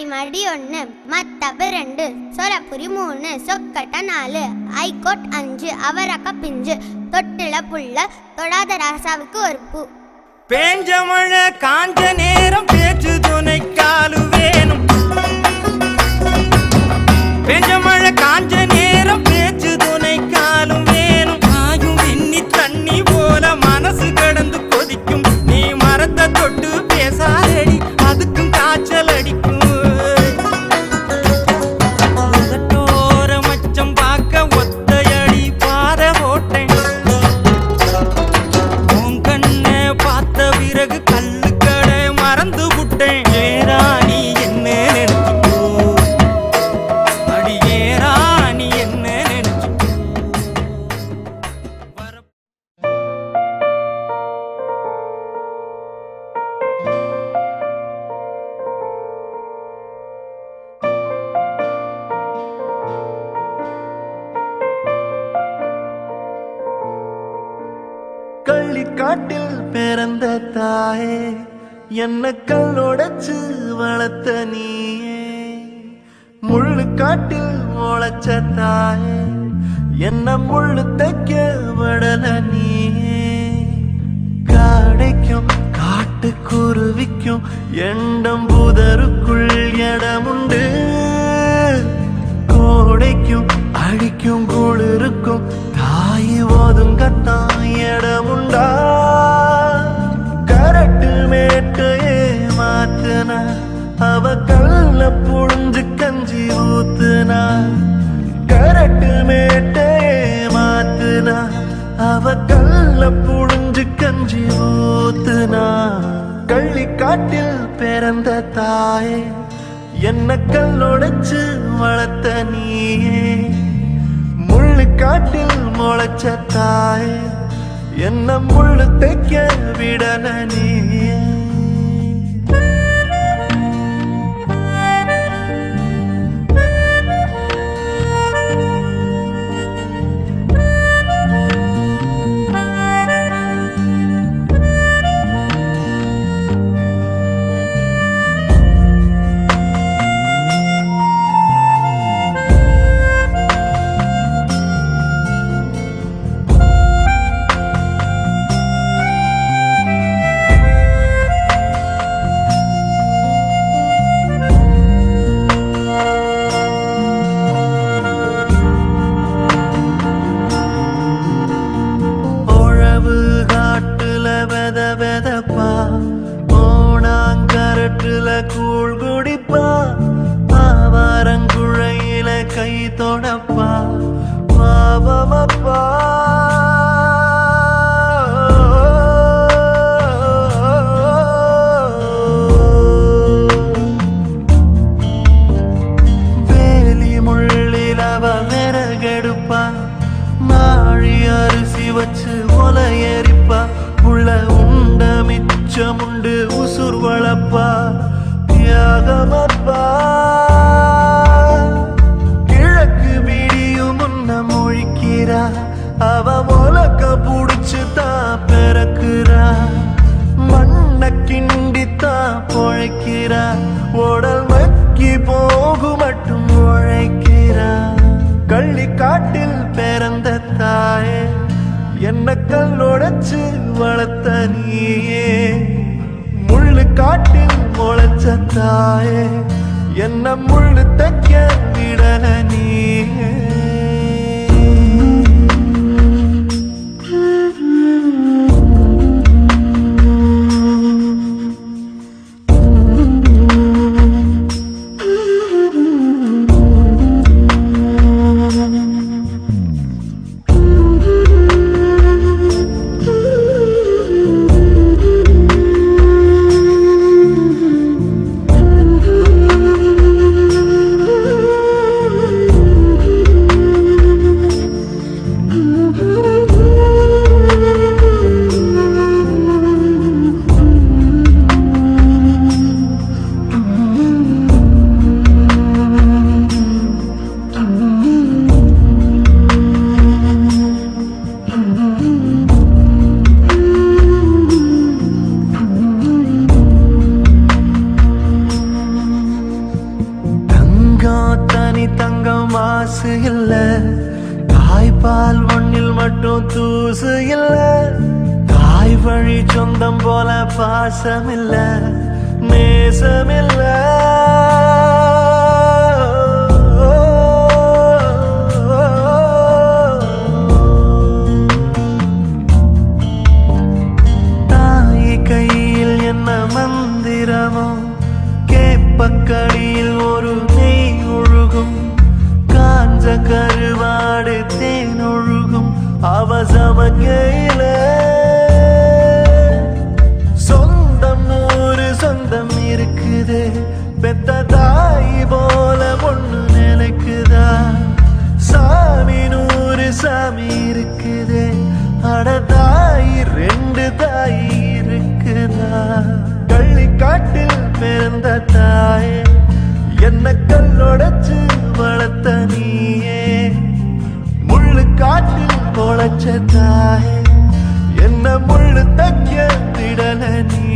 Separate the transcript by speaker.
Speaker 1: மாடி 1 மத்தப்பு 2 சொலப்புரி 3 சொக்கட்ட 4 ஐகோட் 5 அவரக்க பிஞ்சு தொட்டில புள்ள தொடாத ராசாவுக்கு ஒரு பூ.
Speaker 2: பேஞ்ச மழை காஞ்ச நேரம் பேச்சு துணை காலு வேணும். பேஞ்ச மழை காஞ்ச நேரம் பேச்சு துணை காலும் வேணும். ஆயும் வெண்ணி தண்ணி போல மனசு கடந்து கொதிக்கும். நீ மரத்தை தொட்டு பேசாதடி அதுக்கும் காய்ச்சல் அடிக்கும். உதட்டோர மச்சம் பார்க்க ஒத்தையடி பாதை போட்டேன். உன் கண்ணை பார்த்த பிறகு கல்லு கடை மறந்து விட்டேன். ஏராணி என்ன நினைச்சுக்கோ அடி ஏராணி என்ன நினைச்சுக்கோ.
Speaker 3: கள்ளிக்காட்டில் பிறந்த தாயே என்ன கல்லோடச்சு வளர்த்த நீயே. முள்ளுக்காட்டில் முளைச்ச தாயே என்ன முள்ளு தைக்க விடல நீயே. காடைக்கும் காட்டுக்குருவிக்கும் எண்டம் புதருக்குள் இடமுண்டு. கோடைக்கும் அடிக்கும் குளிருக்கும் தாய் ஒதுங்கத்தான் இடமுண்டா. கரட்டு மேட்டையே மாத்துனா அவ கல்ல புழிஞ்சு கஞ்சி ஊத்துனா. கரட்டு மேட்டையே மாத்துனா அவ கல்ல புழிஞ்சு கஞ்சி ஊத்துனா. கள்ளிக்காட்டில் பிறந்த தாயே என்ன கல்லொடைச்சு வளர்த்த நீயே. முள்ளுக்காட்டில் முளைச்ச தாயே என்ன முள்ளு தைக்க விடல நீயே. ஓணாங்கரட்டுல கூழ் குடிப்பா. ஆவாரங்குழையில கை தொடப்பா. பாவமப்பா வேலி முள்ளில் அவ விறகெடுப்பா. நாழி அரிசி வச்சு ஒலையரிப்பா. உள்ள உண்ட மிச்சமுண்டு உசுர் வளப்பா. தியாகமப்பா கிழக்கு விடியும் முன்ன மொழிக்கிறா. அவ உலக்க புடிச்சு தான் பிறக்குறா. மண்ண கிண்டித்தான் பொழைக்கிறா. உடல் மக்கி போகு மட்டும் உழைக்கிறா. கள்ளிக்காட்டில் பிறந்த தாயே என்ன கல்லொடைச்சு வளர்த்த நீயே. முள்ளுக்காட்டில் முளைச்ச தாயே என்ன முள்ளு தைக்க விடல நீயே. மாசு இல்ல, தாய்ப்பால் ஒண்ணில் மட்டும் தூசு இல்ல, தாய் வழி சொந்தம் போல பாசம் இல்ல, நேசம் இல்ல. தாய் கையில் என்ன மந்திரமோ, கேப்பக்கடியில் ஒரு நெய் ஒழுகும், காஞ்ச கருவாடு தேன் ஒழுகும் அவசமக்கையில. சொந்தம் நூறு சொந்தம் இருக்குது, பெத்த தாய் போல பொண்ணு நினைக்குதா, சாமி நூறு சாமி இருக்குது, அட தாய் ரெண்டு தாய் இருக்குதா. கள்ளிக்காட்டில் பிறந்த தாயே, என்ன கல்லொடைச்சு வளர்த்த நீயே, முள்ளு காட்டில் பொழைச்ச தாயே, என்ன முள்ளு தைக்க விடல நீ.